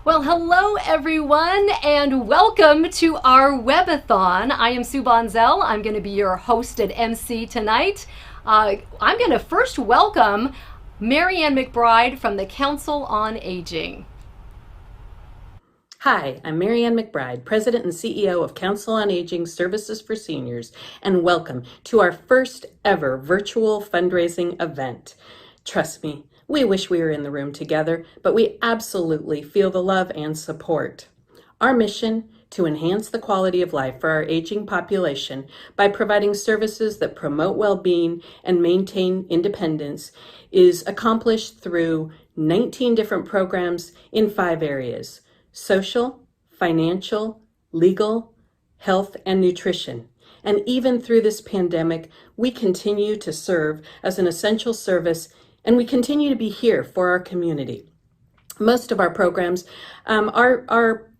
Well, hello everyone, and welcome to our webathon. I am Sue Bonzel. I'm going to be your host and MC tonight. I'm going to first welcome Marianne McBride from the Council on Aging. Hi, I'm Marianne McBride, President and CEO of Council on Aging Services for Seniors, and welcome to our first ever virtual fundraising event. Trust me, we wish we were in the room together, but we absolutely feel the love and support. Our mission: to enhance the quality of life for our aging population by providing services that promote well-being and maintain independence, is accomplished through 19 different programs in 5 areas: social, financial, legal, health, and nutrition. And even through this pandemic, we continue to serve as an essential service, and we continue to be here for our community. Most of our programs are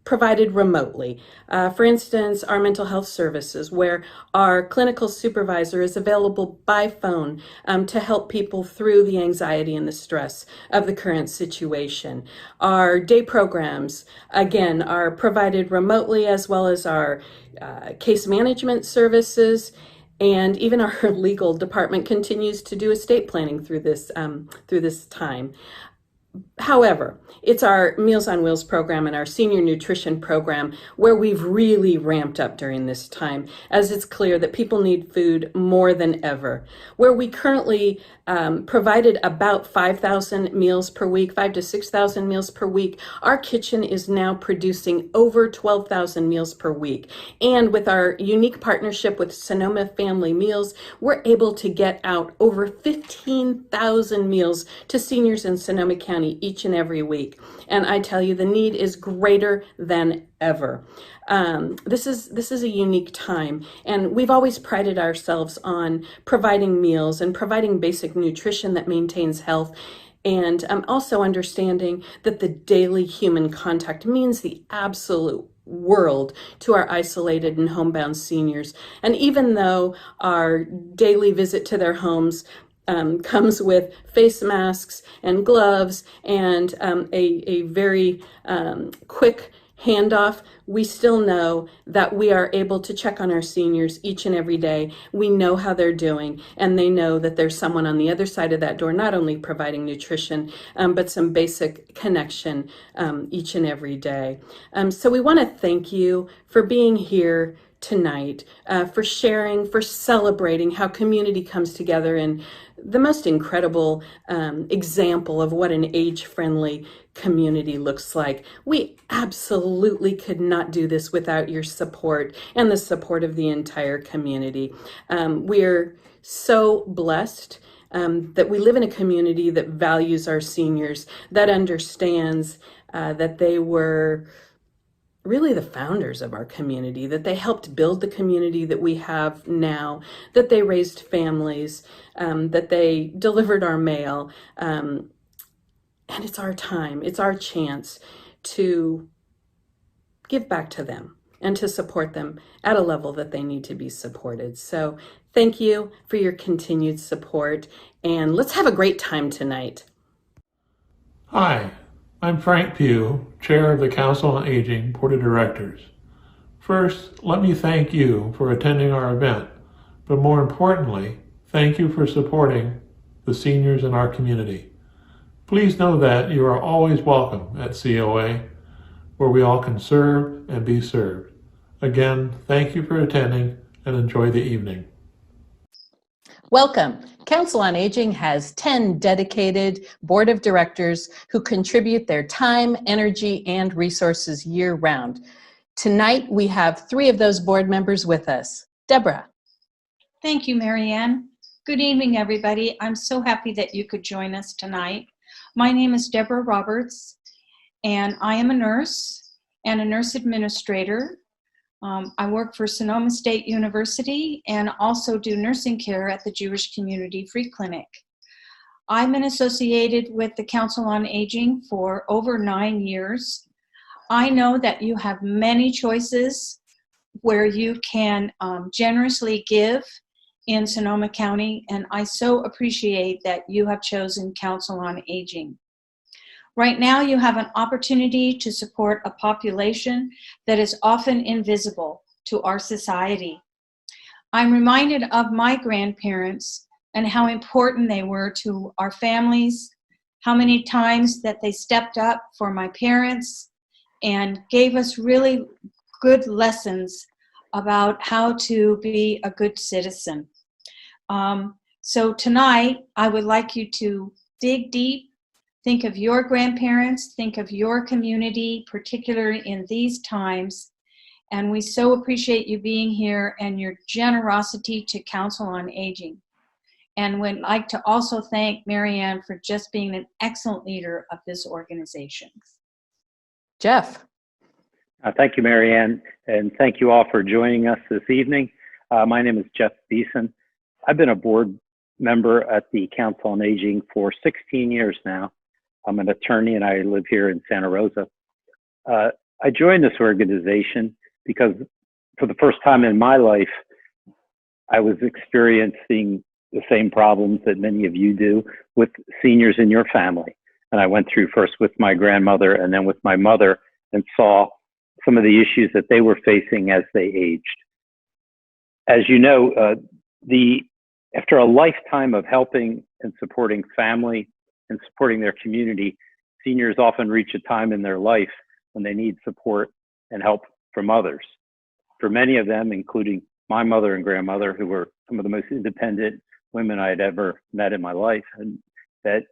provided remotely. For instance, our mental health services, where our clinical supervisor is available by phone to help people through the anxiety and the stress of the current situation. Our day programs, again, are provided remotely, as well as our case management services. And even our legal department continues to do estate planning through this time. However, it's our Meals on Wheels program and our senior nutrition program where we've really ramped up during this time, as it's clear that people need food more than ever. Where we currently provided about 5,000 meals per week, 5,000 to 6,000 meals per week, our kitchen is now producing over 12,000 meals per week. And with our unique partnership with Sonoma Family Meals, we're able to get out over 15,000 meals to seniors in Sonoma County each and every week. And I tell you, the need is greater than ever. This is a unique time, and we've always prided ourselves on providing meals and providing basic nutrition that maintains health, and also understanding that the daily human contact means the absolute world to our isolated and homebound seniors. And even though our daily visit to their homes comes with face masks and gloves and a very quick handoff, we still know that we are able to check on our seniors each and every day. We know how they're doing, and they know that there's someone on the other side of that door, not only providing nutrition, but some basic connection each and every day. So we want to thank you for being here tonight, for sharing, for celebrating how community comes together in the most incredible example of what an age-friendly community looks like. We absolutely could not do this without your support and the support of the entire community. We're so blessed that we live in a community that values our seniors, that understands that they were really the founders of our community, that they helped build the community that we have now, that they raised families, that they delivered our mail. And it's our time, it's our chance to give back to them and to support them at a level that they need to be supported. So thank you for your continued support, and let's have a great time tonight. Hi, I'm Frank Pugh, Chair of the Council on Aging Board of Directors. First, let me thank you for attending our event, but more importantly, thank you for supporting the seniors in our community. Please know that you are always welcome at COA, where we all can serve and be served. Again, thank you for attending and enjoy the evening. Welcome. Council on Aging has 10 dedicated board of directors who contribute their time, energy, and resources year-round. Tonight, we have 3 of those board members with us. Deborah. Thank you, Marianne. Good evening, everybody. I'm so happy that you could join us tonight. My name is Deborah Roberts, and I am a nurse and a nurse administrator. I work for Sonoma State University and also do nursing care at the Jewish Community Free Clinic. I've been associated with the Council on Aging for over 9 years. I know that you have many choices where you can generously give in Sonoma County, and I so appreciate that you have chosen Council on Aging. Right now, you have an opportunity to support a population that is often invisible to our society. I'm reminded of my grandparents and how important they were to our families, how many times that they stepped up for my parents and gave us really good lessons about how to be a good citizen. So tonight, I would like you to dig deep, think of your grandparents, think of your community, particularly in these times. And we so appreciate you being here and your generosity to Council on Aging. And would like to also thank Marianne for just being an excellent leader of this organization. Jeff. Thank you, Marianne, and thank you all for joining us this evening. My name is Jeff Beeson. I've been a board member at the Council on Aging for 16 years now. I'm an attorney and I live here in Santa Rosa. I joined this organization because for the first time in my life, I was experiencing the same problems that many of you do with seniors in your family. And I went through first with my grandmother and then with my mother and saw some of the issues that they were facing as they aged. As you know, after a lifetime of helping and supporting family and supporting their community, seniors often reach a time in their life when they need support and help from others. For many of them, including my mother and grandmother, who were some of the most independent women I had ever met in my life, and that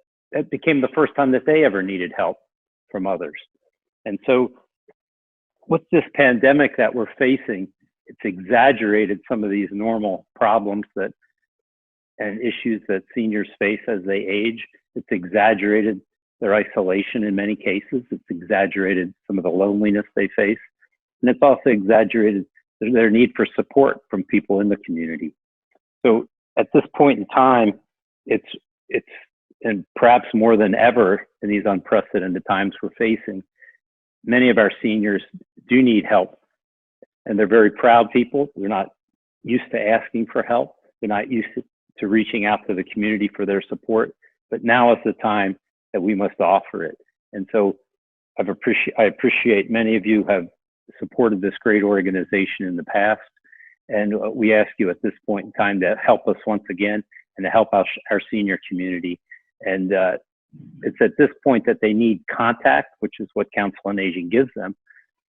became the first time that they ever needed help from others. And so with this pandemic that we're facing, it's exaggerated some of these normal problems and issues that seniors face as they age. It's exaggerated their isolation in many cases. It's exaggerated some of the loneliness they face. And it's also exaggerated their need for support from people in the community. So at this point in time, it's and perhaps more than ever in these unprecedented times we're facing, many of our seniors do need help. And they're very proud people. They're not used to asking for help. They're not used to reaching out to the community for their support. But now is the time that we must offer it. And so I appreciate many of you have supported this great organization in the past. And we ask you at this point in time to help us once again and to help our senior community. And it's at this point that they need contact, which is what Council on Aging gives them.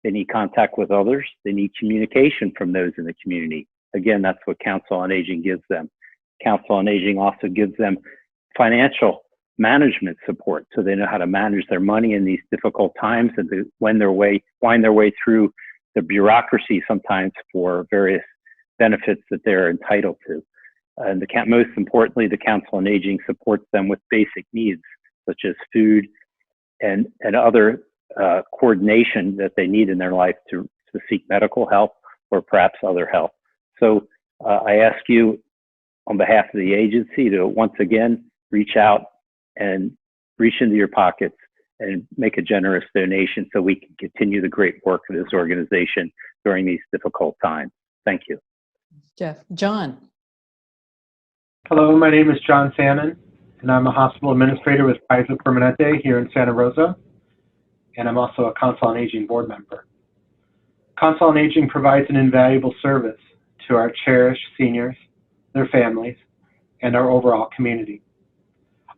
They need contact with others. They need communication from those in the community. Again, that's what Council on Aging gives them. Council on Aging also gives them financial management support, so they know how to manage their money in these difficult times and to wind their way through the bureaucracy sometimes for various benefits that they're entitled to. And most importantly, the Council on Aging supports them with basic needs such as food and other coordination that they need in their life to seek medical help or perhaps other help. So I ask you on behalf of the agency to once again reach out and reach into your pockets and make a generous donation so we can continue the great work of this organization during these difficult times. Thank you. Jeff. John. Hello, my name is John Salmon, and I'm a hospital administrator with Kaiser Permanente here in Santa Rosa, and I'm also a Council on Aging board member. Council on Aging provides an invaluable service to our cherished seniors, their families, and our overall community.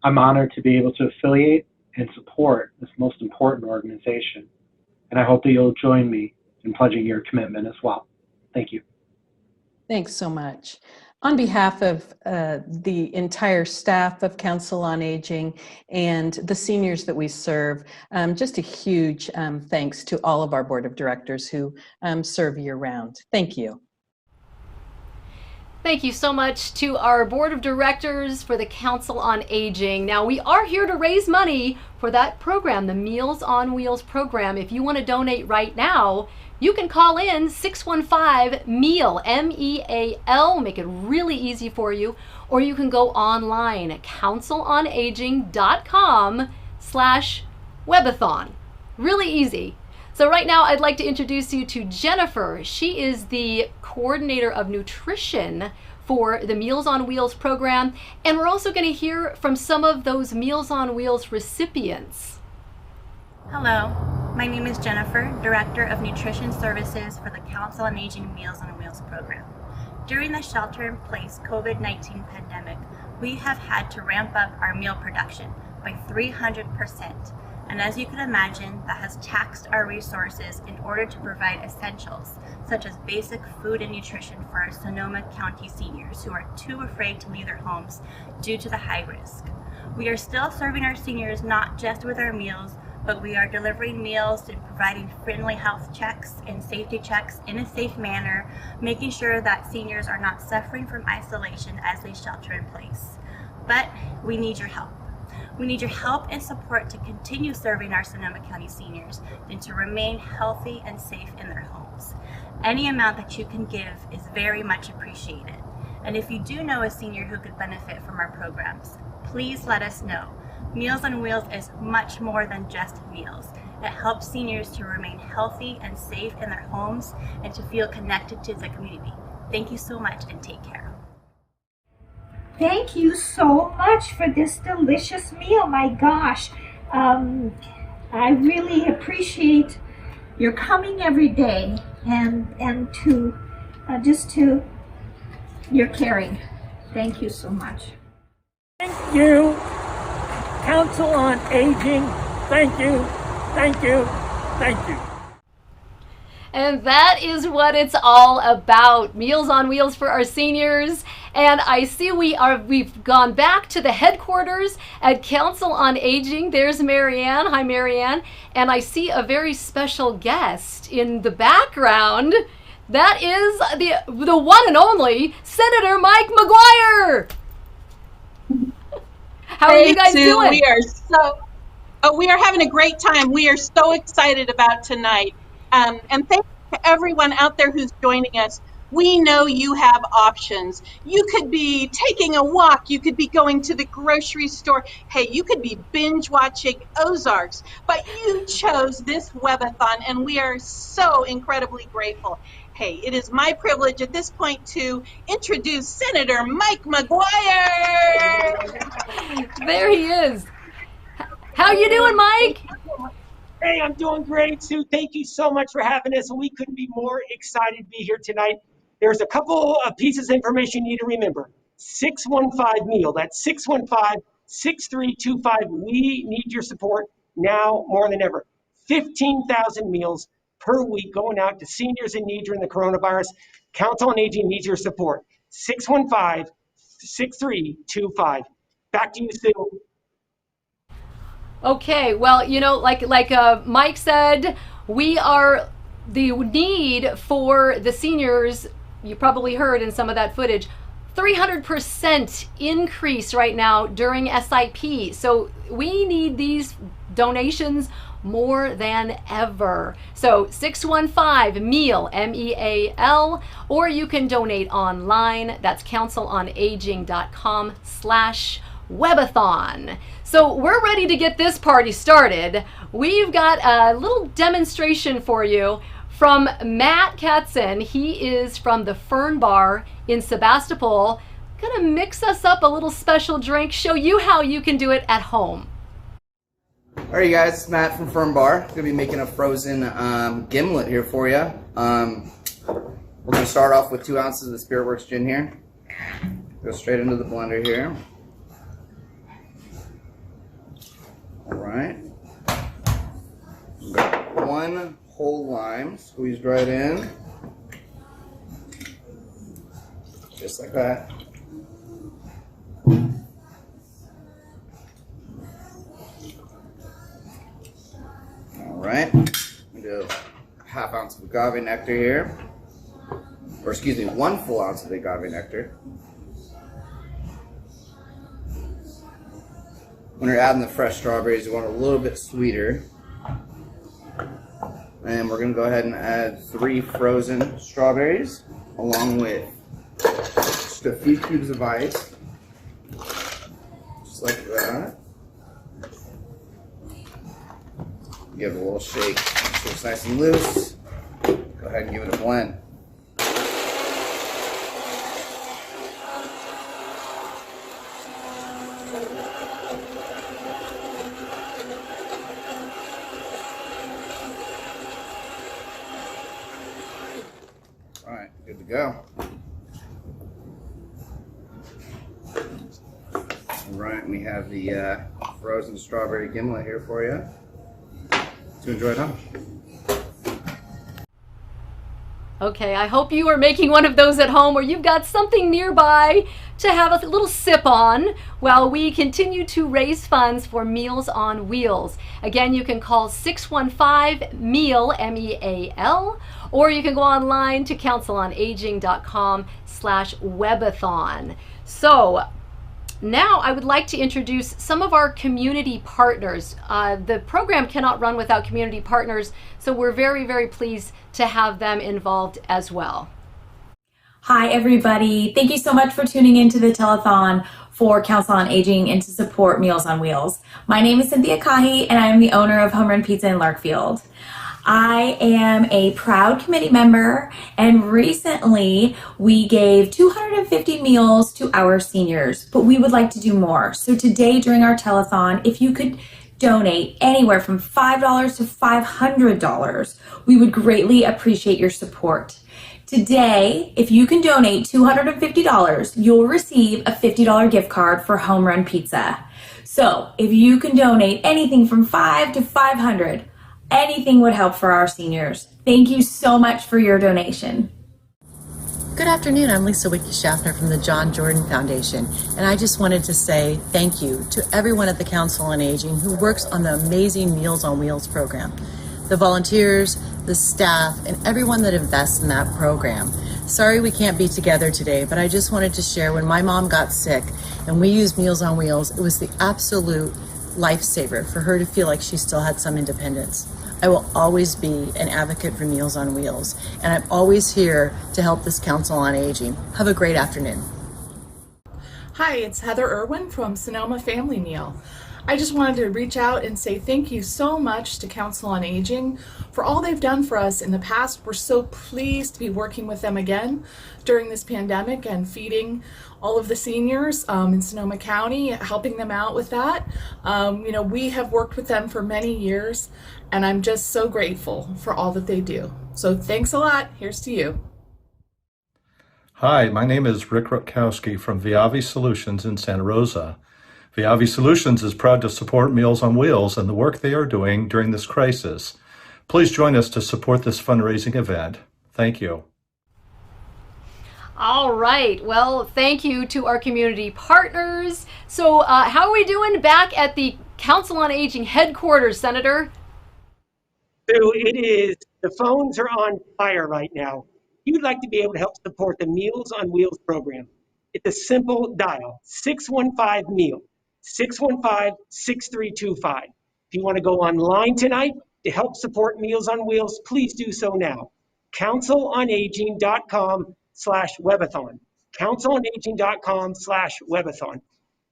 I'm honored to be able to affiliate and support this most important organization, and I hope that you'll join me in pledging your commitment as well. Thank you. Thanks so much. On behalf of the entire staff of Council on Aging and the seniors that we serve, just a huge thanks to all of our board of directors who serve year-round. Thank you. Thank you so much to our board of directors for the Council on Aging. Now, we are here to raise money for that program, the Meals on Wheels program. If you want to donate right now, you can call in 615-MEAL, M-E-A-L, make it really easy for you, or you can go online at councilonaging.com/webathon. Really easy. So right now I'd like to introduce you to Jennifer. She is the coordinator of nutrition for the Meals on Wheels program, and we're also going to hear from some of those Meals on Wheels recipients. Hello, my name is Jennifer, Director of Nutrition Services for the Council on Aging Meals on Wheels program. During the shelter-in-place COVID-19 pandemic, we have had to ramp up our meal production by 300%. And as you can imagine, that has taxed our resources in order to provide essentials, such as basic food and nutrition for our Sonoma County seniors who are too afraid to leave their homes due to the high risk. We are still serving our seniors not just with our meals, but we are delivering meals and providing friendly health checks and safety checks in a safe manner, making sure that seniors are not suffering from isolation as they shelter in place. But we need your help. We need your help and support to continue serving our Sonoma County seniors and to remain healthy and safe in their homes. Any amount that you can give is very much appreciated. And if you do know a senior who could benefit from our programs, please let us know. Meals on Wheels is much more than just meals. It helps seniors to remain healthy and safe in their homes and to feel connected to the community. Thank you so much and take care. Thank you so much for this delicious meal. My gosh, I really appreciate your coming every day and to your caring. Thank you so much. Thank you, Council on Aging. Thank you, thank you, thank you. And that is what it's all about. Meals on Wheels for our seniors. And I see we've gone back to the headquarters at Council on Aging. There's Marianne. Hi, Marianne. And I see a very special guest in the background. That is the one and only Senator Mike McGuire. How are you guys doing? We are having a great time. We are so excited about tonight. And thank you to everyone out there who's joining us. We know you have options. You could be taking a walk. You could be going to the grocery store. Hey, you could be binge watching Ozarks, but you chose this webathon and we are so incredibly grateful. Hey, it is my privilege at this point to introduce Senator Mike McGuire. There he is. How you doing, Mike? Hey, I'm doing great, Sue. Thank you so much for having us. We couldn't be more excited to be here tonight. There's a couple of pieces of information you need to remember. 615-MEAL, that's 615-6325. We need your support now more than ever. 15,000 meals per week going out to seniors in need during the coronavirus. Council on Aging needs your support. 615-6325. Back to you, Sue. Okay, well, you know, like Mike said, we are the need for the seniors. You probably heard in some of that footage, 300% increase right now during SIP. So we need these donations more than ever. So 615-MEAL, MEAL, or you can donate online. That's councilonaging.com/webathon. So we're ready to get this party started. We've got a little demonstration for you from Matt Katzen. He is from the Fern Bar in Sebastopol. Gonna mix us up a little special drink, show you how you can do it at home. Alright, you guys, it's Matt from Fern Bar. Gonna be making a frozen gimlet here for you. We're gonna start off with 2 ounces of the Spiritworks gin here. Go straight into the blender here. Alright. Got 1 whole lime squeezed right in. Just like that. Alright. I'm gonna do a half ounce of agave nectar here. Or excuse me, 1 full ounce of agave nectar. When you're adding the fresh strawberries, you want it a little bit sweeter. And we're going to go ahead and add 3 frozen strawberries, along with just a few cubes of ice. Just like that. Give it a little shake so it's nice and loose. Go ahead and give it a blend. go. All right, we have the frozen strawberry gimlet here for you to enjoy at home. Okay, I hope you are making one of those at home, or you've got something nearby to have a little sip on while we continue to raise funds for Meals on Wheels. Again, you can call 615-MEAL, M-E-A-L, or you can go online to councilonaging.com/webathon. So now I would like to introduce some of our community partners. The program cannot run without community partners, so we're very, very pleased to have them involved as well. Hi, everybody. Thank you so much for tuning into the telethon for Council on Aging and to support Meals on Wheels. My name is Cynthia Caughie, and I am the owner of Homerun Pizza in Larkfield. I am a proud committee member, and recently we gave 250 meals to our seniors, but we would like to do more. So today during our telethon, if you could donate anywhere from $5 to $500, we would greatly appreciate your support. Today, if you can donate $250, you'll receive a $50 gift card for Homerun Pizza. So if you can donate anything from $5 to $500, anything would help for our seniors. Thank you so much for your donation. Good afternoon, I'm Lisa Wicke-Schaffner from the John Jordan Foundation, and I just wanted to say thank you to everyone at the Council on Aging who works on the amazing Meals on Wheels program. The volunteers, the staff, and everyone that invests in that program. Sorry we can't be together today, but I just wanted to share when my mom got sick and we used Meals on Wheels, it was the absolute lifesaver for her to feel like she still had some independence. I will always be an advocate for Meals on Wheels, and I'm always here to help this Council on Aging. Have a great afternoon. Hi, it's Heather Irwin from Sonoma Family Meal. I just wanted to reach out and say thank you so much to Council on Aging for all they've done for us in the past. We're so pleased to be working with them again during this pandemic and feeding all of the seniors in Sonoma County, helping them out with that. We have worked with them for many years, and I'm just so grateful for all that they do. So thanks a lot. Here's to you. Hi, my name is Rick Rutkowski from Viavi Solutions in Santa Rosa. Viavi Solutions is proud to support Meals on Wheels and the work they are doing during this crisis. Please join us to support this fundraising event. Thank you. All right. Well, thank you to our community partners. So how are we doing back at the Council on Aging headquarters, Senator? So the phones are on fire right now. You'd like to be able to help support the Meals on Wheels program. It's a simple dial, 615-MEAL, 615-6325. If you want to go online tonight to help support Meals on Wheels, please do so now. councilonaging.com/webathon. councilonaging.com/webathon.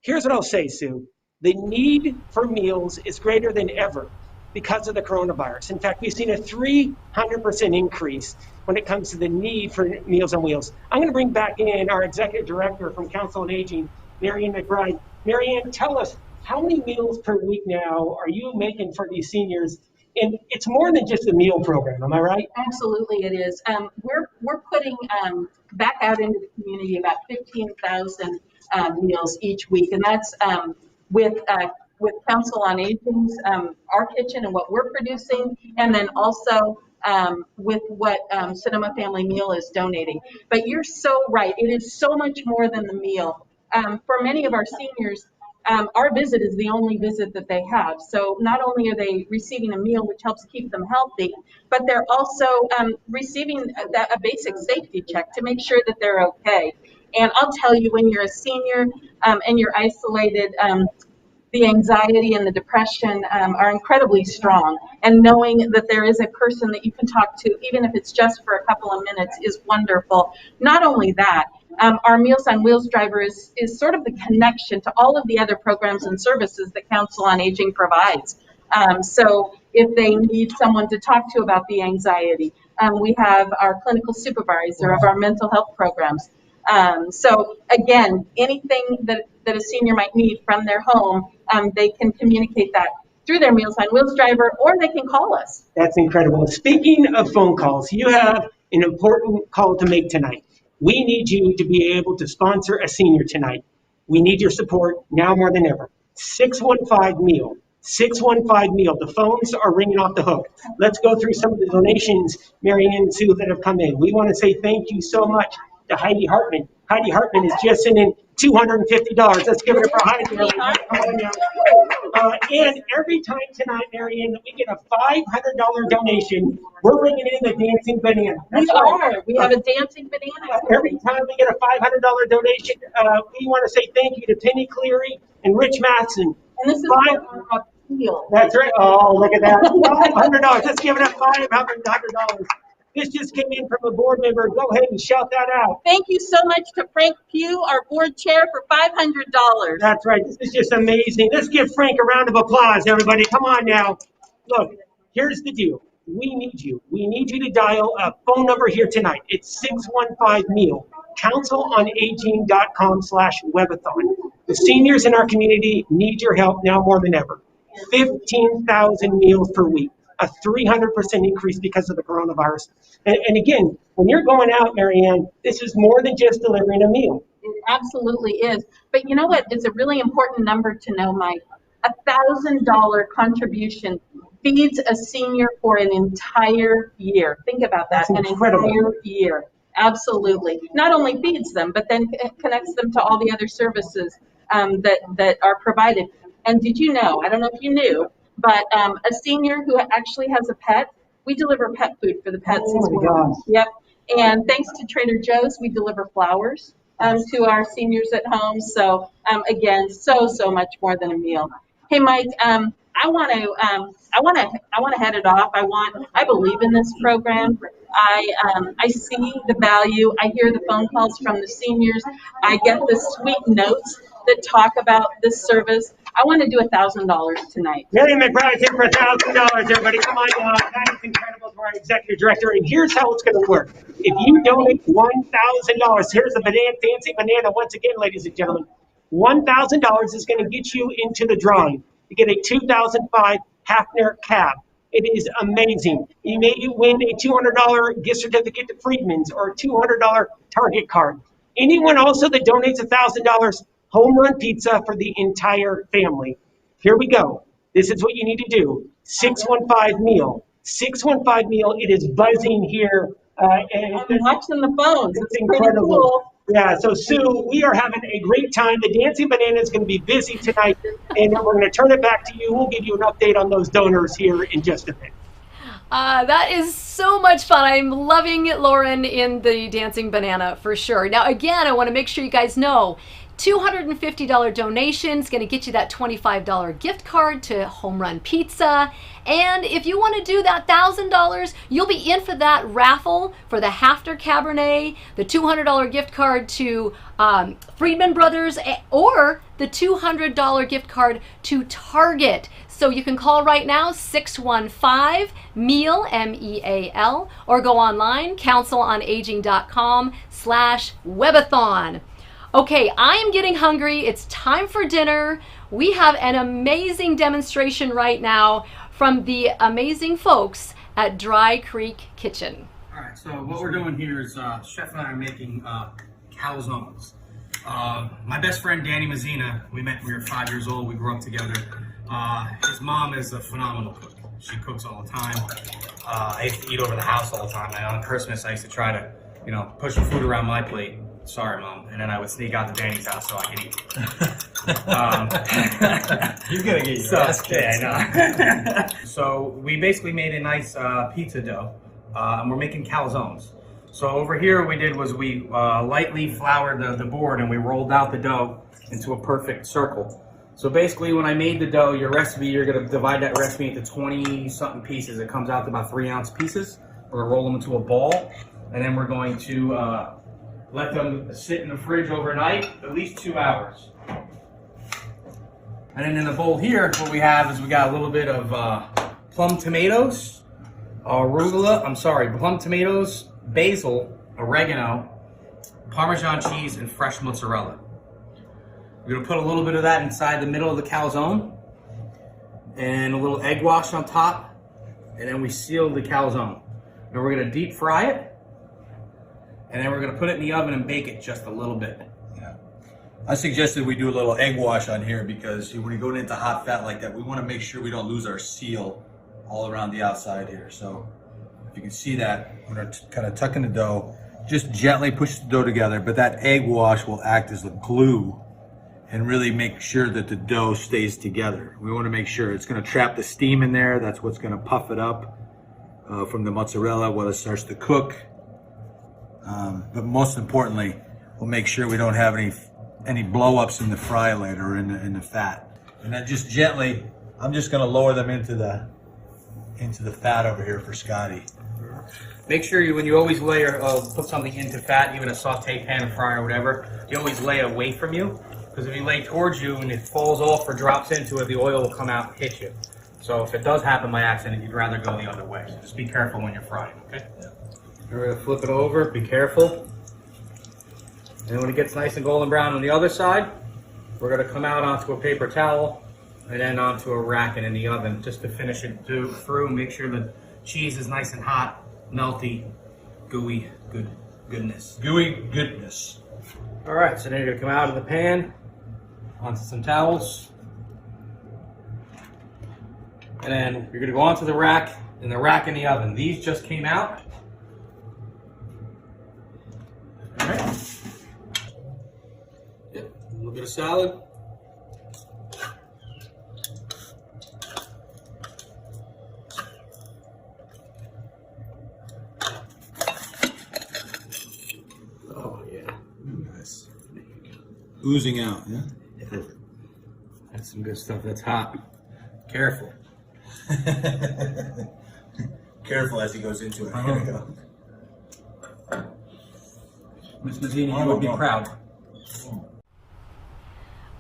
Here's what I'll say, Sue. The need for meals is greater than ever because of the coronavirus. In fact, we've seen a 300% increase when it comes to the need for Meals on Wheels. I'm going to bring back in our executive director from Council on Aging, Marianne McBride. Marianne, tell us, how many meals per week now are you making for these seniors? And it's more than just a meal program, am I right? Absolutely, it is. We're putting back out into the community about 15,000 meals each week, and that's with Council on Aging's our kitchen and what we're producing, and then also with what Sonoma Family Meal is donating. But you're so right; it is so much more than the meal. For many of our seniors, our visit is the only visit that they have. So not only are they receiving a meal, which helps keep them healthy, but they're also receiving a basic safety check to make sure that they're okay. And I'll tell you, when you're a senior and you're isolated, the anxiety and the depression are incredibly strong. And knowing that there is a person that you can talk to, even if it's just for a couple of minutes, is wonderful. Not only that, our Meals on Wheels driver is sort of the connection to all of the other programs and services that Council on Aging provides. So if they need someone to talk to about the anxiety, we have our clinical supervisor of our mental health programs. So again, anything that a senior might need from their home, they can communicate that through their Meals on Wheels driver, or they can call us. That's incredible. Speaking of phone calls, you have an important call to make tonight. We need you to be able to sponsor a senior tonight. We need your support now more than ever. 615-MEAL. 615-MEAL. The phones are ringing off the hook. Let's go through some of the donations, Marianne and Sue, that have come in. We want to say thank you so much to Heidi Hartman. Heidi Hartman is just sending $250. Let's give it up for Heidi. Come on now. And every time tonight, Marianne, that we get a $500 donation, we're bringing in the dancing banana. That's right. We have a dancing banana. Every time we get a $500 donation, we want to say thank you to Penny Cleary and Rich Matson. And this is for our appeal. That's right. Oh, look at that. $500. Let's give it up. $500. This just came in from a board member. Go ahead and shout that out. Thank you so much to Frank Pugh, our board chair, for $500. That's right. This is just amazing. Let's give Frank a round of applause, everybody. Come on now. Look, here's the deal. We need you. We need you to dial a phone number here tonight. It's 615-MEAL. CouncilOnAging.com/webathon. The seniors in our community need your help now more than ever. 15,000 meals per week. A 300% increase because of the coronavirus. And again, when you're going out, Marianne, this is more than just delivering a meal. It absolutely is. But you know what? It's a really important number to know, Mike. $1,000 contribution feeds a senior for an entire year. Think about that. An entire year. Absolutely. Not only feeds them, but then connects them to all the other services that are provided. And did you know, I don't know if you knew, but a senior who actually has a pet, we deliver pet food for the pets as well. Yep. And thanks to Trader Joe's, we deliver flowers to our seniors at home. So again, so much more than a meal. Hey, Mike, I want to head it off. I believe in this program. I see the value. I hear the phone calls from the seniors. I get the sweet notes that talk about this service. I want to do $1,000 tonight. Marianne McBride's in for $1,000, everybody. Come on, that is incredible to our executive director. And here's how it's going to work. If you donate $1,000, here's the dancing banana once again, ladies and gentlemen. $1,000 is going to get you into the drawing. You get a 2005 Hafner cab. It is amazing. You may win a $200 gift certificate to Friedman's or a $200 Target card. Anyone also that donates $1,000, Homerun pizza for the entire family. Here we go. This is what you need to do. 615-MEAL. 615-MEAL. It is buzzing here. And I'm watching the phones. It's incredible. Cool. Yeah, so Sue, we are having a great time. The Dancing Banana is going to be busy tonight, and we're going to turn it back to you. We'll give you an update on those donors here in just a bit. That is so much fun. I'm loving Lauren in the Dancing Banana for sure. Now, again, I want to make sure you guys know, $250 donation is going to get you that $25 gift card to Homerun Pizza. And if you want to do that $1,000, you'll be in for that raffle for the Hafner Cabernet, the $200 gift card to Friedman Brothers, or the $200 gift card to Target. So you can call right now, 615-MEAL, M-E-A-L, or go online, councilonaging.com/webathon. Okay, I am getting hungry. It's time for dinner. We have an amazing demonstration right now from the amazing folks at Dry Creek Kitchen. All right, so what we're doing here is Chef and I are making calzones. My best friend, Danny Mazzina, we met when we were 5 years old. We grew up together. His mom is a phenomenal cook. She cooks all the time. I used to eat over the house all the time. And on Christmas, I used to try to, push the food around my plate. Sorry, Mom. And then I would sneak out to Danny's house so I could eat. You're gonna get your ass kicked. Yeah, I know. So we basically made a nice pizza dough, and we're making calzones. So over here, what we did was we lightly floured the board, and we rolled out the dough into a perfect circle. So basically, when I made the dough, your recipe, you're gonna divide that recipe into 20-something pieces. It comes out to about 3-ounce pieces. We're gonna roll them into a ball, and then we're going to let them sit in the fridge overnight, at least 2 hours. And then in the bowl here, what we have is we got a little bit of plum tomatoes, plum tomatoes, basil, oregano, Parmesan cheese, and fresh mozzarella. We're gonna put a little bit of that inside the middle of the calzone, and a little egg wash on top, and then we seal the calzone. And we're gonna deep fry it. And then we're gonna put it in the oven and bake it just a little bit. I suggested we do a little egg wash on here because when you're going into hot fat like that, we want to make sure we don't lose our seal all around the outside here. So if you can see that, we're going to kind of tuck in the dough, just gently push the dough together, but that egg wash will act as the glue and really make sure that the dough stays together. We want to make sure it's going to trap the steam in there. That's what's going to puff it up from the mozzarella while it starts to cook. But most importantly, we'll make sure we don't have any blow-ups in the fry later in the fat. And then just gently, I'm just going to lower them into the fat over here for Scotty. Make sure when you always put something into fat, even a saute pan, a fryer, or whatever, you always lay it away from you. Because if you lay towards you and it falls off or drops into it, the oil will come out and hit you. So if it does happen by accident, you'd rather go the other way. So just be careful when you're frying, okay? Yeah. We're going to flip it over, be careful. And when it gets nice and golden brown on the other side, we're going to come out onto a paper towel and then onto a rack and in the oven just to finish it through. Make sure the cheese is nice and hot, melty, gooey goodness. Gooey goodness. All right, so then you're going to come out of the pan onto some towels. And then you're going to go onto the rack and the rack in the oven. These just came out. All right. A little bit of salad. Oh yeah, nice. Oozing out, yeah? That's some good stuff. That's hot. Careful. Careful as he goes into it. Here we go. Miss Mazzini, you would be proud.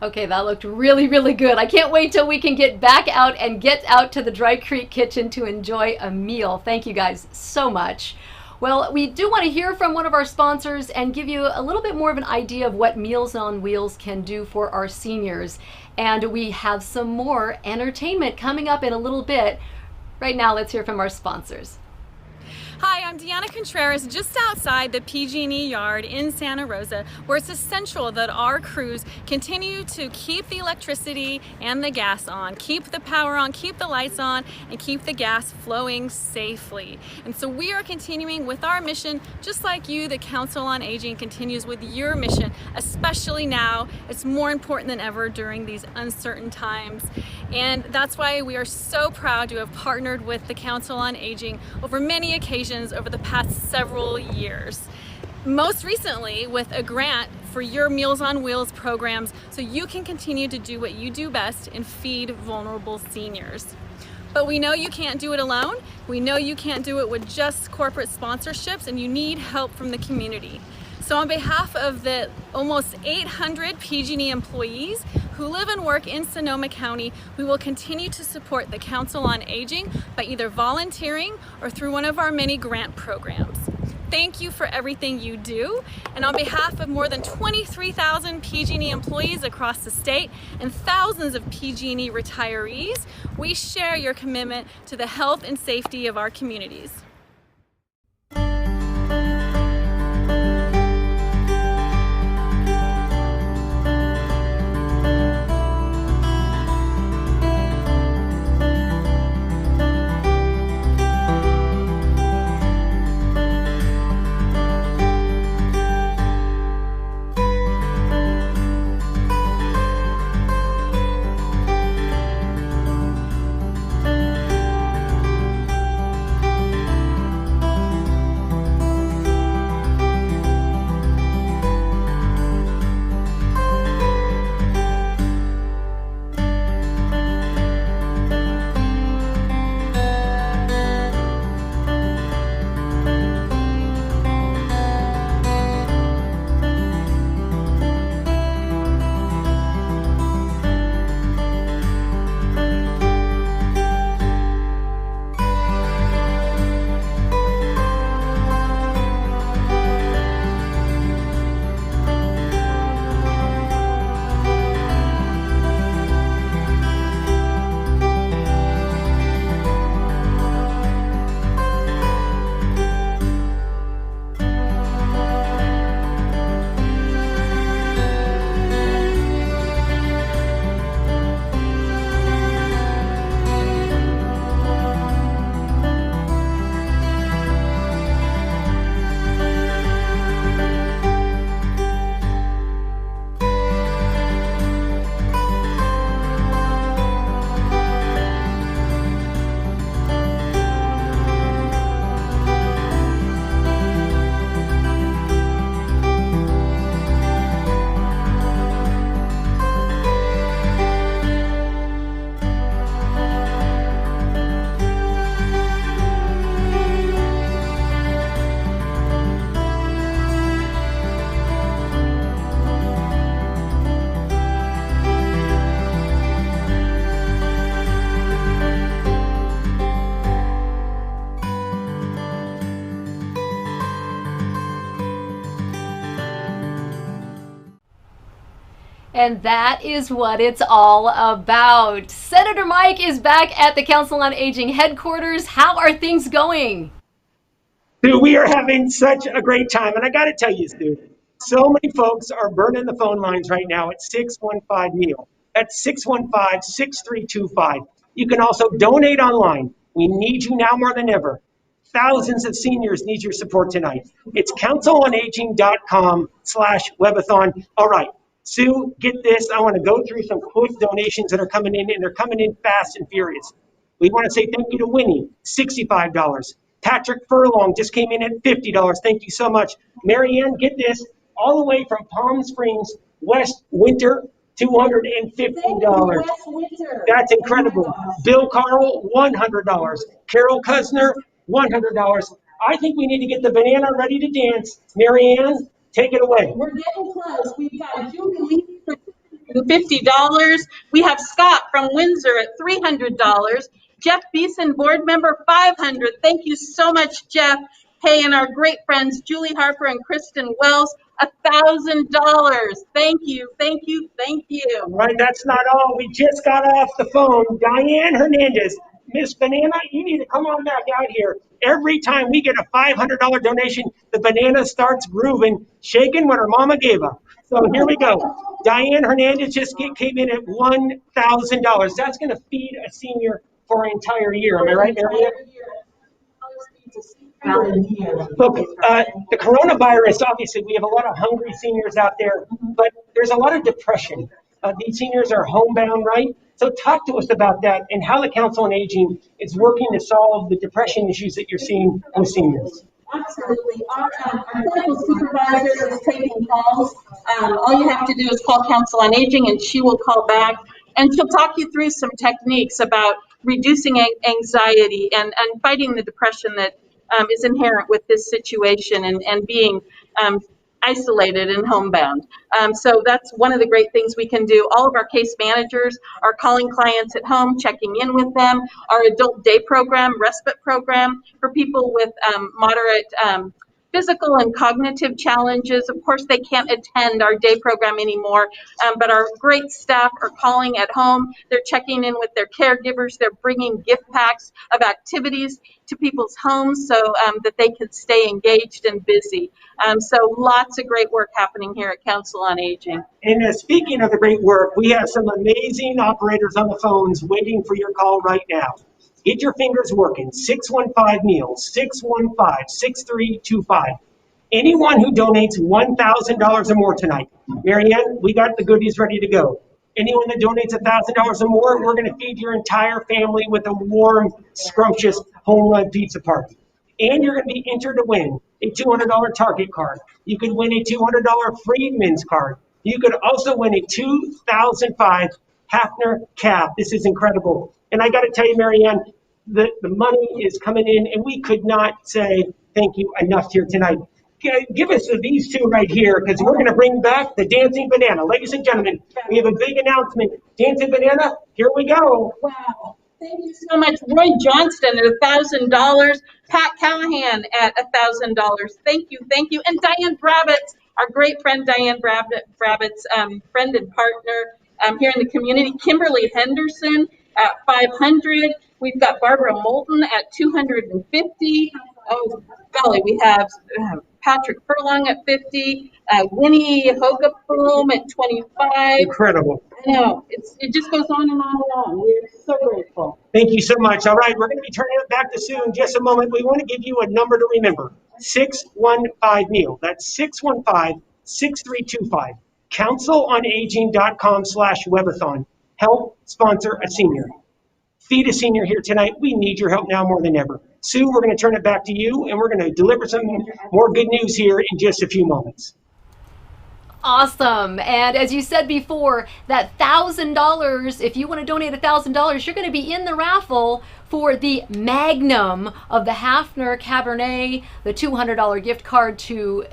Okay, that looked really, really good. I can't wait till we can get back out and get out to the Dry Creek Kitchen to enjoy a meal. Thank you guys so much. Well, we do want to hear from one of our sponsors and give you a little bit more of an idea of what Meals on Wheels can do for our seniors. And we have some more entertainment coming up in a little bit. Right now, let's hear from our sponsors. Hi, I'm Deanna Contreras, just outside the PG&E yard in Santa Rosa, where it's essential that our crews continue to keep the electricity and the gas on, keep the power on, keep the lights on, and keep the gas flowing safely. And so we are continuing with our mission, just like you, the Council on Aging, continues with your mission, especially now. It's more important than ever during these uncertain times. And that's why we are so proud to have partnered with the Council on Aging over many occasions over the past several years. Most recently with a grant for your Meals on Wheels programs so you can continue to do what you do best and feed vulnerable seniors. But we know you can't do it alone. We know you can't do it with just corporate sponsorships, and you need help from the community. So on behalf of the almost 800 PG&E employees who live and work in Sonoma County, we will continue to support the Council on Aging by either volunteering or through one of our many grant programs. Thank you for everything you do. And on behalf of more than 23,000 PG&E employees across the state and thousands of PG&E retirees, we share your commitment to the health and safety of our communities. And that is what it's all about. Senator Mike is back at the Council on Aging headquarters. How are things going? Sue, we are having such a great time. And I got to tell you, Sue, so many folks are burning the phone lines right now at 615-MEAL. That's 615-6325. You can also donate online. We need you now more than ever. Thousands of seniors need your support tonight. It's councilonaging.com/webathon. All right, Sue, get this. I want to go through some quick donations that are coming in, and they're coming in fast and furious. We want to say thank you to Winnie, $65. Patrick Furlong just came in at $50. Thank you so much. Marianne, get this, all the way from Palm Springs, West Winter, $250. That's incredible. Bill Carl, $100. Carol Cusner, $100. I think we need to get the banana ready to dance. Marianne, take it away. We're getting close. We've got Julie for $50. We have Scott from Windsor at $300. Jeff Beeson, board member, $500. Thank you so much, Jeff. Hey, and our great friends Julie Harper and Kristen Wells, $1,000. Thank you, thank you, thank you. All right, that's not all. We just got off the phone. Diane Hernandez, Miss Banana, you need to come on back out here. Every time we get a $500 donation, the banana starts grooving, shaking what her mama gave her. So here we go. Diane Hernandez just came in at $1,000. That's going to feed a senior for an entire year. Am I right, Marianne? Look, the coronavirus, obviously, we have a lot of hungry seniors out there, but there's a lot of depression. These seniors are homebound, right? So talk to us about that and how the Council on Aging is working to solve the depression issues that you're seeing with seniors. Absolutely. Our clinical supervisor is taking calls. All you have to do is call Council on Aging and she will call back and she'll talk you through some techniques about reducing anxiety and fighting the depression that is inherent with this situation and being isolated and homebound. So that's one of the great things we can do. All of our case managers are calling clients at home, checking in with them. Our adult day program, respite program for people with moderate physical and cognitive challenges. Of course, they can't attend our day program anymore, but our great staff are calling at home. They're checking in with their caregivers. They're bringing gift packs of activities to people's homes so that they can stay engaged and busy. So lots of great work happening here at Council on Aging. And speaking of the great work, we have some amazing operators on the phones waiting for your call right now. Get your fingers working. 615-MEAL, 615-6325. Anyone who donates $1,000 or more tonight, Marianne, we got the goodies ready to go. Anyone that donates $1,000 or more, we're going to feed your entire family with a warm, scrumptious Homerun pizza party. And you're going to be entered to win a $200 Target card. You could win a $200 Freedman's card. You could also win a 2005 Hafner cab. This is incredible. And I got to tell you, Marianne, the money is coming in, and we could not say thank you enough here tonight. Give us these two right here, because we're going to bring back the Dancing Banana. Ladies and gentlemen, we have a big announcement. Dancing Banana, here we go. Wow. Thank you so much. Roy Johnston at $1,000. Pat Callahan at $1,000. Thank you, thank you. And Diane Brabbitts, our great friend Diane Brabbitts, friend and partner here in the community. Kimberly Henderson at $500. We've got Barbara Moulton at $250. Oh, golly, we have Patrick Furlong at $50. Winnie Hogaboom at $25. Incredible. I know. It just goes on and on and on. We're so grateful. Thank you so much. All right, we're going to be turning it back to Sue in just a moment. We want to give you a number to remember. 615-MEAL. That's 615-6325. CouncilOnAging.com/webathon. Help sponsor a senior. Feed a senior here tonight. We need your help now more than ever. Sue, we're going to turn it back to you, and we're going to deliver some more good news here in just a few moments. Awesome. And as you said before, that $1,000, if you want to donate $1,000, you're going to be in the raffle for the Magnum of the Hafner Cabernet, the $200 gift card to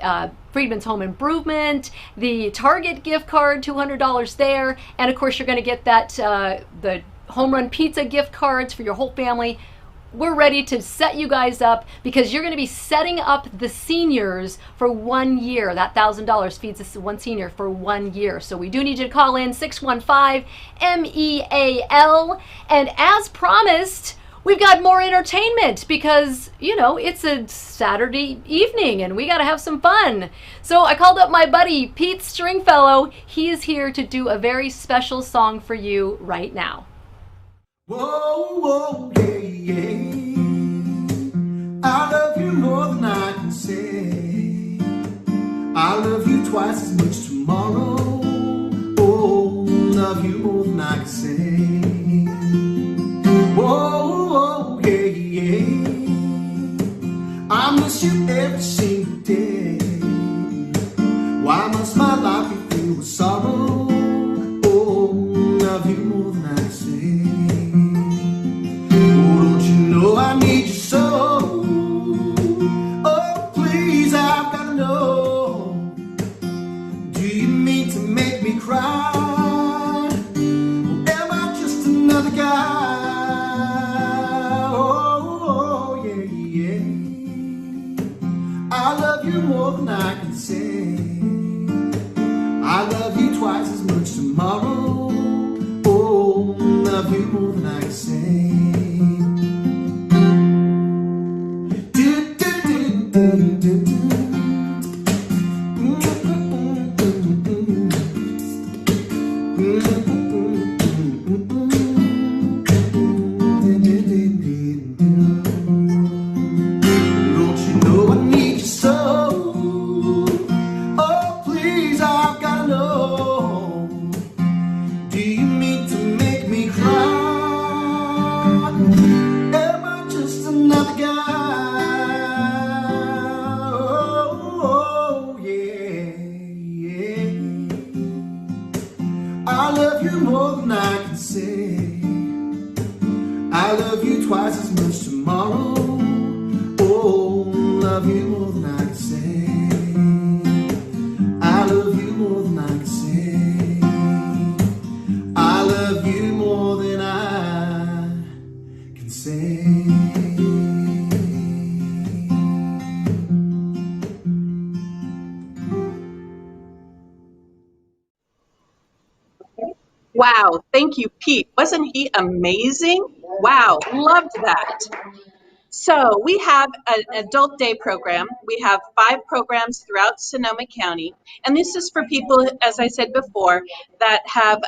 Freedman's Home Improvement, the Target gift card, $200 there, and of course you're going to get that the Homerun Pizza gift cards for your whole family. we're ready to set you guys up because you're going to be setting up the seniors for 1 year. That $1,000 feeds us one senior for 1 year. So we do need you to call in 615-MEAL. And as promised, we've got more entertainment because, you know, it's a Saturday evening and we got to have some fun. So I called up my buddy, Pete Stringfellow. He is here to do a very special song for you right now. Whoa, whoa, yeah, yeah. I love you more than I can say. I love you twice as much tomorrow. Oh, love you more than I can say. Whoa, whoa, yeah, yeah. I miss you every single day. Why must my life be filled with sorrow? Oh, love you more than I can say. Oh, I need you so. Oh, please, I've got to know. Do you mean to make me cry? Or am I just another guy? Oh, yeah, yeah. I love you more than I can say. I love you twice as much tomorrow. Oh, love you more than I can say. Wow, thank you, Pete. Wasn't he amazing? Wow, loved that. So we have an adult day program. We have 5 programs throughout Sonoma County. And this is for people, as I said before, that have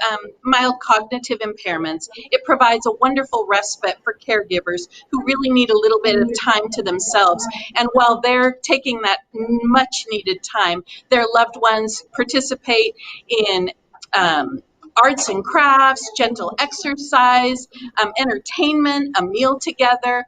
mild cognitive impairments. It provides a wonderful respite for caregivers who really need a little bit of time to themselves. And while they're taking that much needed time, their loved ones participate in arts and crafts, gentle exercise, entertainment, a meal together.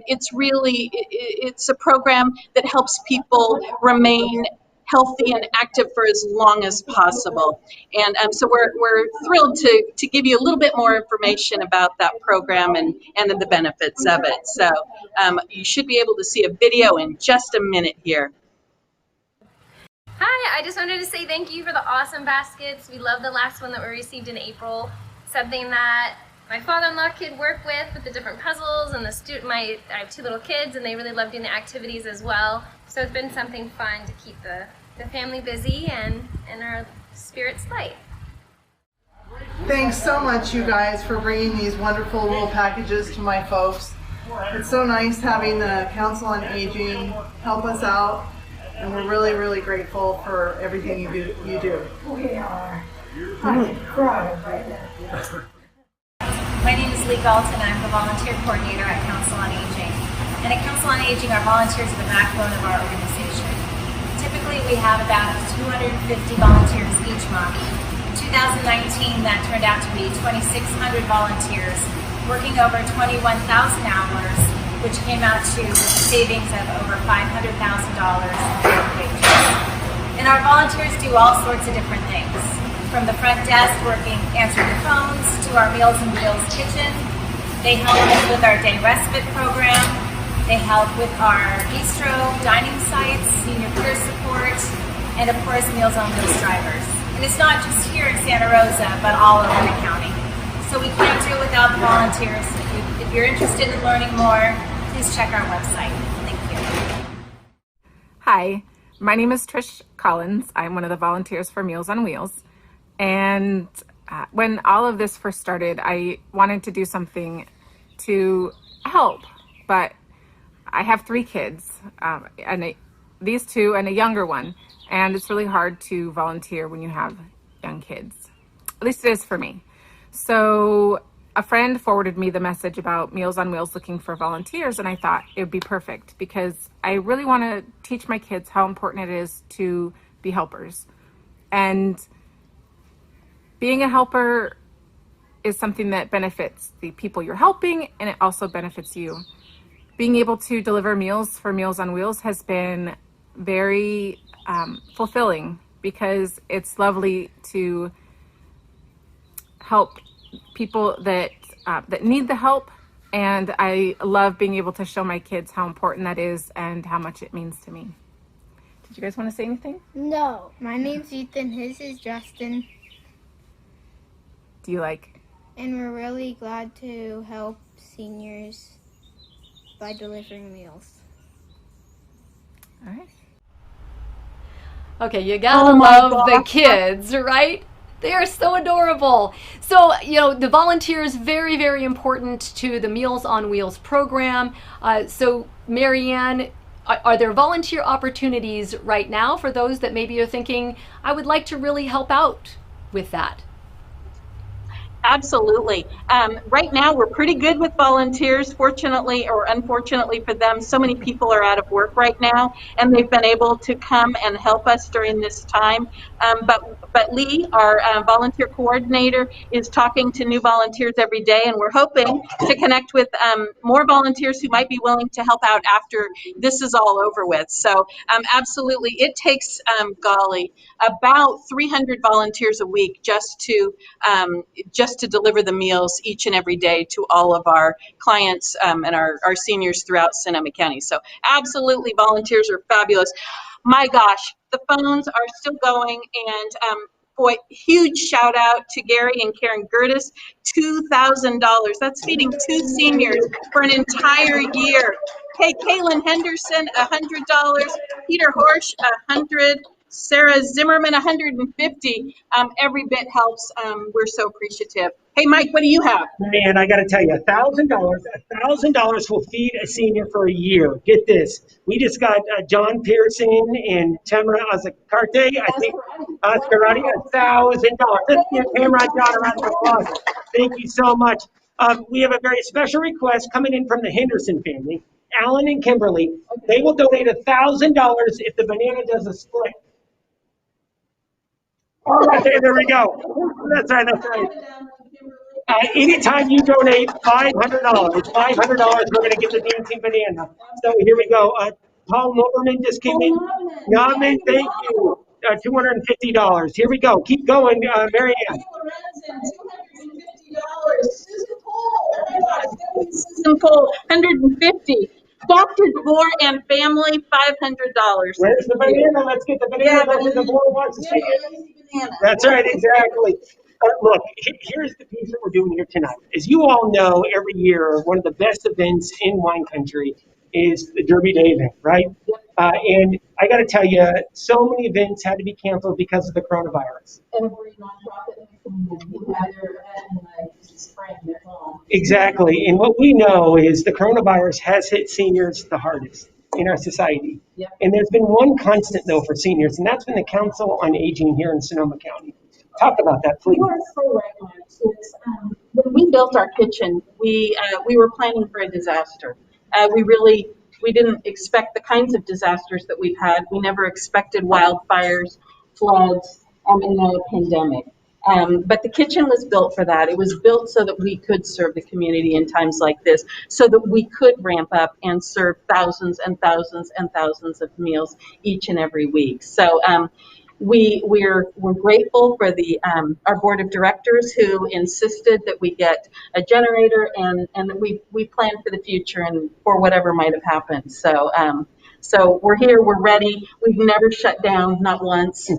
It's a program that helps people remain healthy and active for as long as possible. And so we're thrilled to give you a little bit more information about that program and the benefits of it. So you should be able to see a video in just a minute here. Hi, I just wanted to say thank you for the awesome baskets. We love the last one that we received in April. Something that my father-in-law could work with the different puzzles and I have 2 little kids and they really love doing the activities as well. So it's been something fun to keep the family busy and our spirits light. Thanks so much, you guys, for bringing these wonderful little packages to my folks. It's so nice having the Council on Aging help us out. And we're really, really grateful for everything you do. We are. I'm crying right now. My name is Lee Galton. I'm the volunteer coordinator at Council on Aging. And at Council on Aging, our volunteers are the backbone of our organization. Typically, we have about 250 volunteers each month. In 2019, that turned out to be 2,600 volunteers working over 21,000 hours, which came out to savings of over $500,000 in wages. And our volunteers do all sorts of different things, from the front desk working, answering the phones, to our Meals on Wheels kitchen. They help us with our day respite program. They help with our bistro, dining sites, senior peer support, and of course Meals on Wheels drivers. And it's not just here in Santa Rosa, but all over the county. So we can't do it without the volunteers. If you're interested in learning more, please check our website. Thank you. Hi, my name is Trish Collins. I'm one of the volunteers for Meals on Wheels. And when all of this first started, I wanted to do something to help, but I have 3 kids, these 2 and a younger one, and it's really hard to volunteer when you have young kids. At least it is for me. So a friend forwarded me the message about Meals on Wheels looking for volunteers, and I thought it would be perfect because I really want to teach my kids how important it is to be helpers. And being a helper is something that benefits the people you're helping, and it also benefits you. Being able to deliver meals for Meals on Wheels has been very fulfilling because it's lovely to help people that need the help, and I love being able to show my kids how important that is and how much it means to me. Did you guys want to say anything? No, my name's Ethan, his is Justin. Do you like? And we're really glad to help seniors by delivering meals. All right. Okay, you gotta love the kids, right? They are so adorable. So, the volunteers, very, very important to the Meals on Wheels program. So, Marianne, are there volunteer opportunities right now for those that maybe are thinking, I would like to really help out with that? Absolutely. Right now, we're pretty good with volunteers. Fortunately or unfortunately for them, so many people are out of work right now, and they've been able to come and help us during this time. But Lee, our volunteer coordinator, is talking to new volunteers every day, and we're hoping to connect with more volunteers who might be willing to help out after this is all over with. So absolutely, it takes, about 300 volunteers a week just to deliver the meals each and every day to all of our clients and our seniors throughout Sonoma County. So absolutely, volunteers are fabulous. My gosh, the phones are still going, and boy, huge shout out to Gary and Karen Gertis, $2,000. That's feeding 2 seniors for an entire year. Hey, Kaylin Henderson, $100. Peter Horsch, $100. Sarah Zimmerman, $150. Every bit helps. We're so appreciative. Hey, Mike, what do you have? Man, I got to tell you, $1,000 will feed a senior for a year. Get this. We just got John Pearson and Tamara Azakarte, I think, Ascarati, $1,000. Let's give him right down a round of applause. Thank you so much. We have a very special request coming in from the Henderson family, Alan and Kimberly. They will donate $1,000 if the banana does a split. All right, there we go. That's right. Anytime you donate $500, we're going to get the dancing banana. So here we go. Paul Moberman just came in. Yaman, thank you. $250. Here we go. Keep going, Marianne. Susan Cole, $150. Dr. DeVore and family, $500. Where's the banana? Let's get the banana. Dr. DeVore wants to see it. That's right, exactly. Look, here's the piece that we're doing here tonight. As you all know, every year, one of the best events in wine country is the Derby Day event, right? And I got to tell you, so many events had to be canceled because of the coronavirus. Every nonprofit in the community had their event in the spring, they're gone. Exactly. And what we know is the coronavirus has hit seniors the hardest in our society. Yep. And there's been one constant, though, for seniors, and that's been the Council on Aging here in Sonoma County. Talk about that, please. You are so right, Mike. When we built our kitchen, we were planning for a disaster. We didn't expect the kinds of disasters that we've had. We never expected wildfires, floods, and now a pandemic. But the kitchen was built for that. It was built so that we could serve the community in times like this, so that we could ramp up and serve thousands and thousands and thousands of meals each and every week. So we're grateful for our board of directors who insisted that we get a generator and that we plan for the future and for whatever might have happened. So we're here, we're ready. We've never shut down, not once.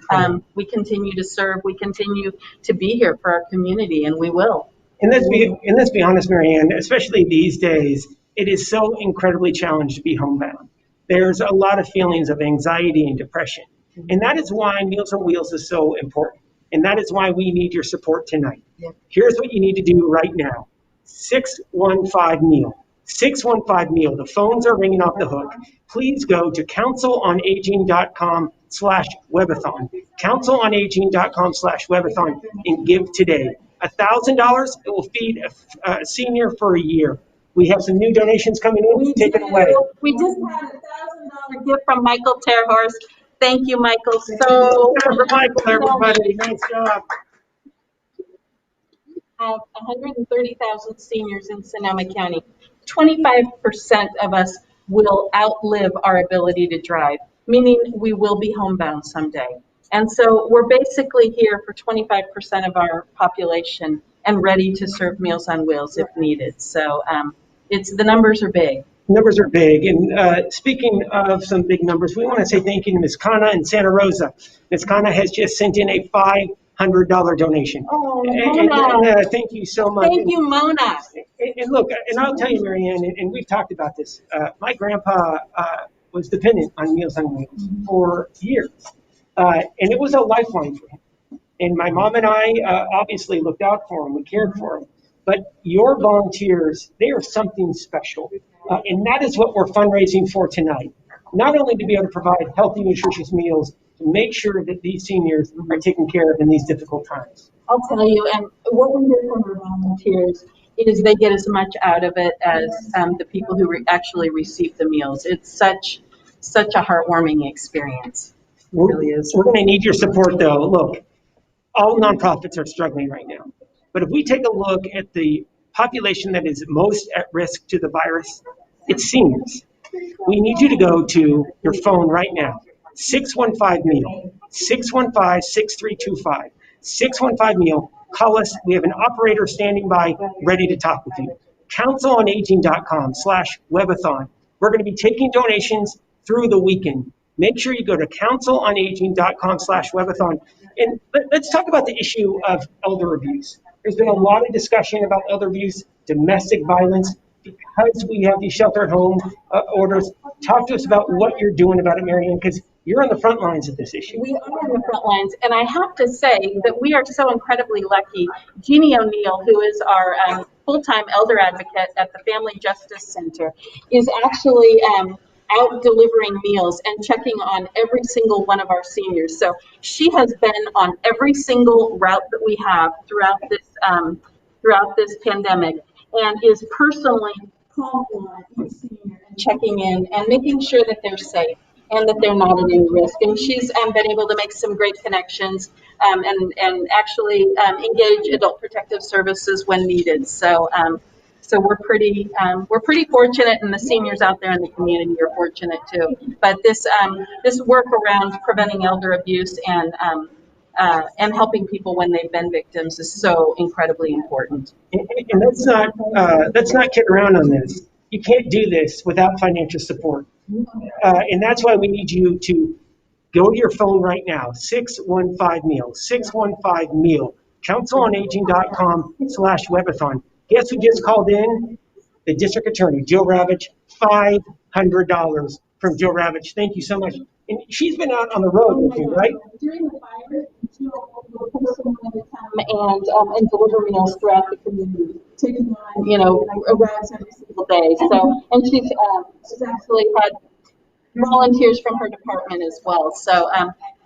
We continue to serve. We continue to be here for our community, and we will. And let's be honest, Marianne, especially these days, it is so incredibly challenging to be homebound. There's a lot of feelings of anxiety and depression. And that is why Meals on Wheels is so important. And that is why we need your support tonight. Here's what you need to do right now. 615-MEAL. 615-MEAL. The phones are ringing off the hook. Please go to councilonaging.com/webathon. Councilonaging.com/webathon and give today. $1,000, it will feed a senior for a year. We have some new donations coming in. Take it away. We just had a $1,000 gift from Michael Terhorst. Thank you, Michael. So for Michael, everybody. Nice job. Have 130,000 seniors in Sonoma County. 25% of us will outlive our ability to drive, meaning we will be homebound someday. And so we're basically here for 25% of our population and ready to serve Meals on Wheels if needed. So the numbers are big. Numbers are big. And speaking of some big numbers, we want to say thank you to Ms. Kana in Santa Rosa. Ms. Kana has just sent in a $500 donation. Oh, and thank you so much. Thank you, Mona. And look, and I'll tell you, Marianne, and we've talked about this. My grandpa was dependent on Meals on Wheels for years. And it was a lifeline for him. And my mom and I obviously looked out for him. We cared for him. But your volunteers, they are something special. And that is what we're fundraising for tonight. Not only to be able to provide healthy, nutritious meals, to make sure that these seniors are taken care of in these difficult times. I'll tell you, and what we hear from our volunteers is they get as much out of it as the people who actually receive the meals. It's such a heartwarming experience. It really is. We're going to need your support, though. Look, all nonprofits are struggling right now. But if we take a look at the population that is most at risk to the virus, it's seniors. We need you to go to your phone right now. 615-MEAL, 615-6325, 615-MEAL. Call us. We have an operator standing by ready to talk with you. Councilonaging.com/webathon. We're going to be taking donations through the weekend. Make sure you go to councilonaging.com/webathon. And let's talk about the issue of elder abuse. There's been a lot of discussion about elder abuse, domestic violence, because we have these shelter-at-home orders. Talk to us about what you're doing about it, Marianne, because you're on the front lines of this issue. We are on the front lines, and I have to say that we are so incredibly lucky. Jeannie O'Neill, who is our full-time elder advocate at the Family Justice Center, is actually out delivering meals and checking on every single one of our seniors. So she has been on every single route that we have throughout this pandemic, and is personally calling on each senior and checking in and making sure that they're safe and that they're not at any risk. And she's been able to make some great connections and actually engage Adult Protective Services when needed. So we're pretty fortunate, and the seniors out there in the community are fortunate too. But this work around preventing elder abuse and helping people when they've been victims is so incredibly important. And let's not kid around on this. You can't do this without financial support. And that's why we need you to go to your phone right now, 615-MEAL, 615-MEAL, councilonaging.com/webathon. Guess who just called in? The district attorney, Jill Ravitch, $500 from Jill Ravitch. Thank you so much. And she's been out on the road with you, right? During the virus, Jill will come and deliver meals throughout the community, taking on, arrives every single day. So, and she's actually had volunteers from her department as well. So,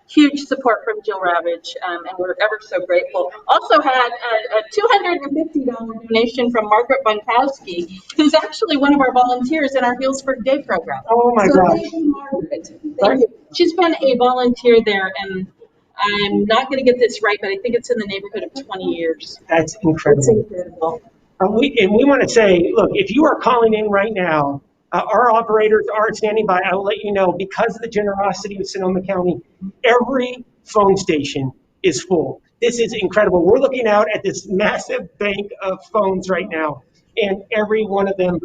huge support from Jill Ravitch, and we're ever so grateful. Also had a $250 donation from Margaret Bunkowski, who's actually one of our volunteers in our Healdsburg Day program. Oh my gosh. Thank you, Margaret. Thank you. She's been a volunteer there, and I'm not going to get this right, but I think it's in the neighborhood of 20 years. That's incredible. It's incredible. We want to say, look, if you are calling in right now, our operators are standing by. I will let you know, because of the generosity of Sonoma County, every phone station is full. This is incredible. We're looking out at this massive bank of phones right now, and every one of them,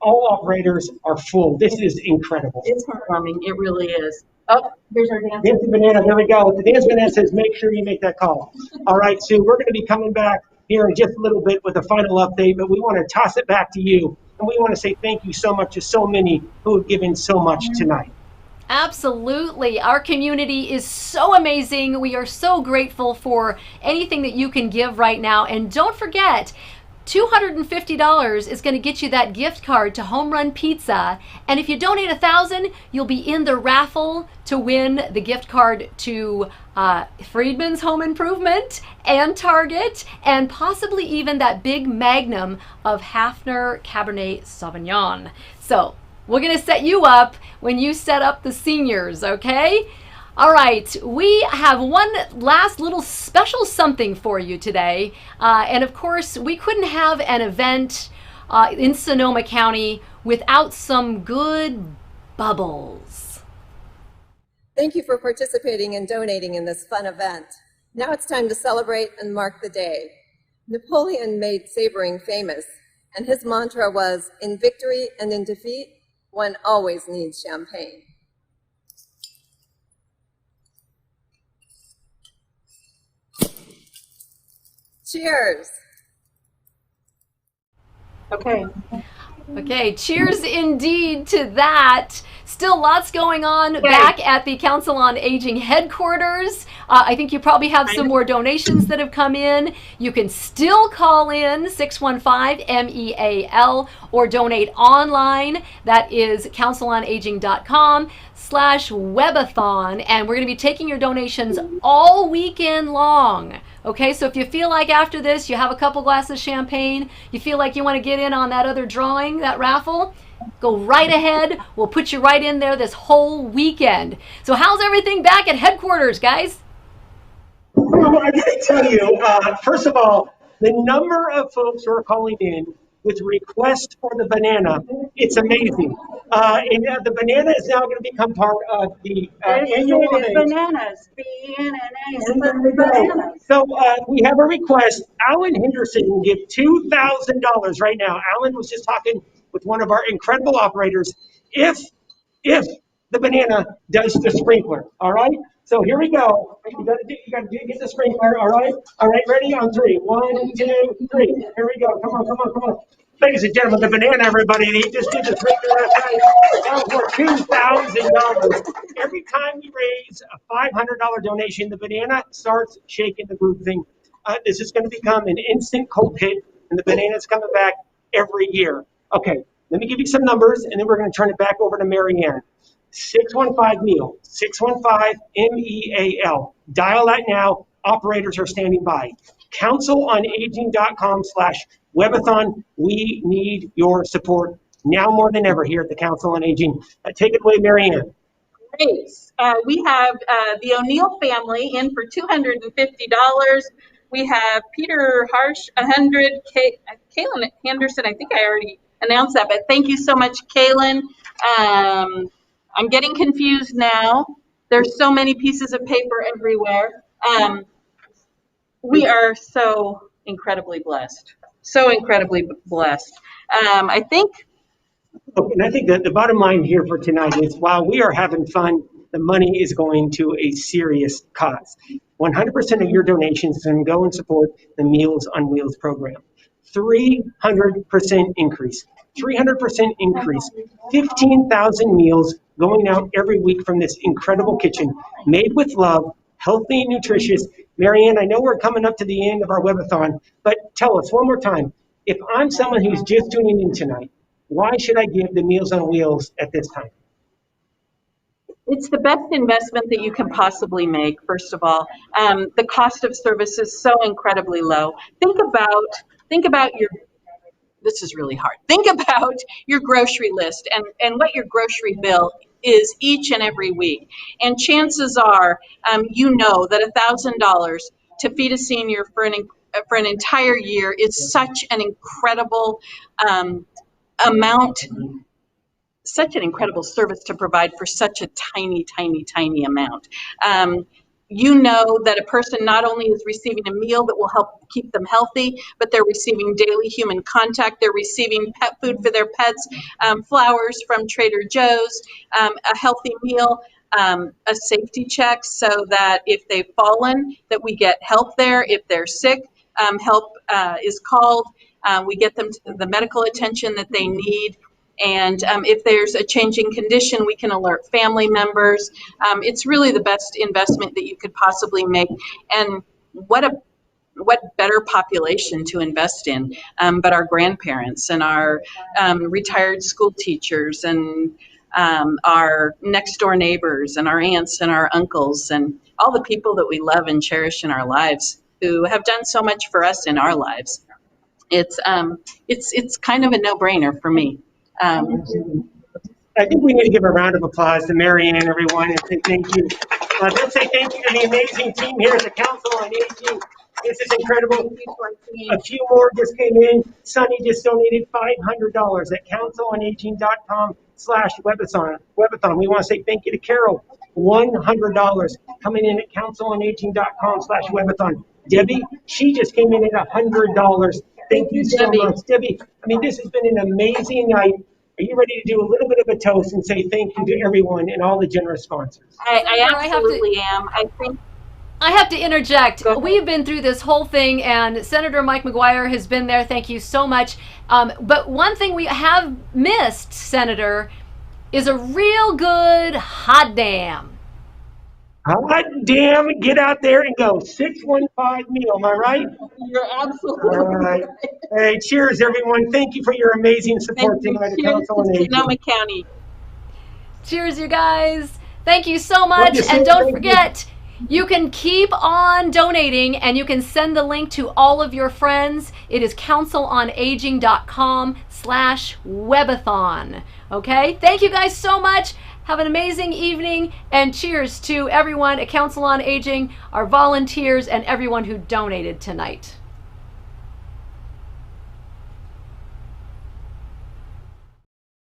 all operators are full. This is incredible. It's heartwarming. It really is. Oh, there's our Dancing Banana. There we go. The Dance Banana says, make sure you make that call. All right, Sue, we're going to be coming back here in just a little bit with a final update, but we want to toss it back to you. And we want to say thank you so much to so many who have given so much tonight. Absolutely. Our community is so amazing. We are so grateful for anything that you can give right now. And don't forget, $250 is going to get you that gift card to Homerun Pizza. And if you donate $1,000, you'll be in the raffle to win the gift card to Friedman's Home Improvement and Target, and possibly even that big magnum of Hafner Cabernet Sauvignon. So we're going to set you up when you set up the seniors, okay? All right, we have one last little special something for you today. And of course, we couldn't have an event in Sonoma County without some good bubbles. Thank you for participating and donating in this fun event. Now it's time to celebrate and mark the day. Napoleon made savoring famous, and his mantra was, in victory and in defeat, one always needs champagne. Cheers. Okay, cheers indeed to that. Still lots going on back at the Council on Aging headquarters. I think you probably have some more donations that have come in. You can still call in 615-MEAL or donate online. That is councilonaging.com/webathon. And we're going to be taking your donations all weekend long. Okay, so if you feel like after this you have a couple glasses of champagne, you feel like you want to get in on that other drawing, that raffle, go right ahead. We'll put you right in there this whole weekend. So how's everything back at headquarters, guys? Well, I gotta tell you, first of all, the number of folks who are calling in with requests for the banana, it's amazing. And the banana is now going to become part of the annual event. Bananas. Bananas. So we have a request. Alan Henderson will give $2,000 right now. Alan was just talking with one of our incredible operators. If the banana does the sprinkler, all right? So here we go. You gotta get the sprinkler, all right? All right, ready? On three. 1, 2, 3. Here we go. Come on. Ladies and gentlemen, the banana, everybody, he just did the sprinkler last night. That was worth $2,000. Every time we raise a $500 donation, the banana starts shaking the group thing. This is going to become an instant cult hit, and the banana's coming back every year. Okay, let me give you some numbers, and then we're going to turn it back over to Marianne. 615-MEAL, 615-MEAL. Dial that now. Operators are standing by. CouncilOnAging.com/webathon. We need your support now more than ever here at the Council on Aging. Take it away, Marianne. Great. We have the O'Neill family in for $250. We have Peter Harsh, 100. Kaylin Henderson, I think I already announced that, but thank you so much, Kaylin. I'm getting confused now. There's so many pieces of paper everywhere. We are so incredibly blessed. I think. And I think that the bottom line here for tonight is while we are having fun, the money is going to a serious cause. 100% of your donations can go and support the Meals on Wheels program. 300% increase. 300% increase. 15,000 meals going out every week from this incredible kitchen, made with love, healthy and nutritious. Marianne, I know we're coming up to the end of our webathon, but tell us one more time, if I'm someone who's just tuning in tonight, why should I give the Meals on Wheels at this time? It's the best investment that you can possibly make, first of all. The cost of service is so incredibly low. Think about your, this is really hard. Think about your grocery list and what your grocery bill is each and every week. And chances are, you know that $1,000 to feed a senior for an entire year is such an incredible amount, such an incredible service to provide for such a tiny amount. You know that a person not only is receiving a meal that will help keep them healthy, but they're receiving daily human contact. They're receiving pet food for their pets, flowers from Trader Joe's, a healthy meal, a safety check so that if they've fallen, that we get help there. If they're sick, help is called. We get them the medical attention that they need. And if there's a changing condition, we can alert family members. It's really the best investment that you could possibly make. And what better population to invest in but our grandparents and our retired school teachers and our next door neighbors and our aunts and our uncles and all the people that we love and cherish in our lives who have done so much for us in our lives. It's kind of a no-brainer for me. I think we need to give a round of applause to Marianne, everyone, and say thank you. Let's say thank you to the amazing team here at the Council on Aging. This is incredible. A few more just came in. Sunny just donated $500 at councilonaging.com/webathon. We want to say thank you to Carol. $100 coming in at councilonaging.com/webathon. Debbie, she just came in at $100. Thank you so much, Debbie. I mean, this has been an amazing night. Are you ready to do a little bit of a toast and say thank you to everyone and all the generous sponsors? I absolutely am. I have to interject. We've been through this whole thing, and Senator Mike McGuire has been there. Thank you so much. But one thing we have missed, Senator, is a real good hot damn. Hot damn, get out there and go. 615 meal, am I right? You're absolutely all right. Hey, cheers, everyone. Thank you for your amazing support tonight at Council on Aging. Sonoma County. Cheers, you guys. Thank you so much. And don't forget, you can keep on donating, and you can send the link to all of your friends. It is councilonaging.com/webathon. Okay? Thank you guys so much. Have an amazing evening, and cheers to everyone at Council on Aging, our volunteers, and everyone who donated tonight.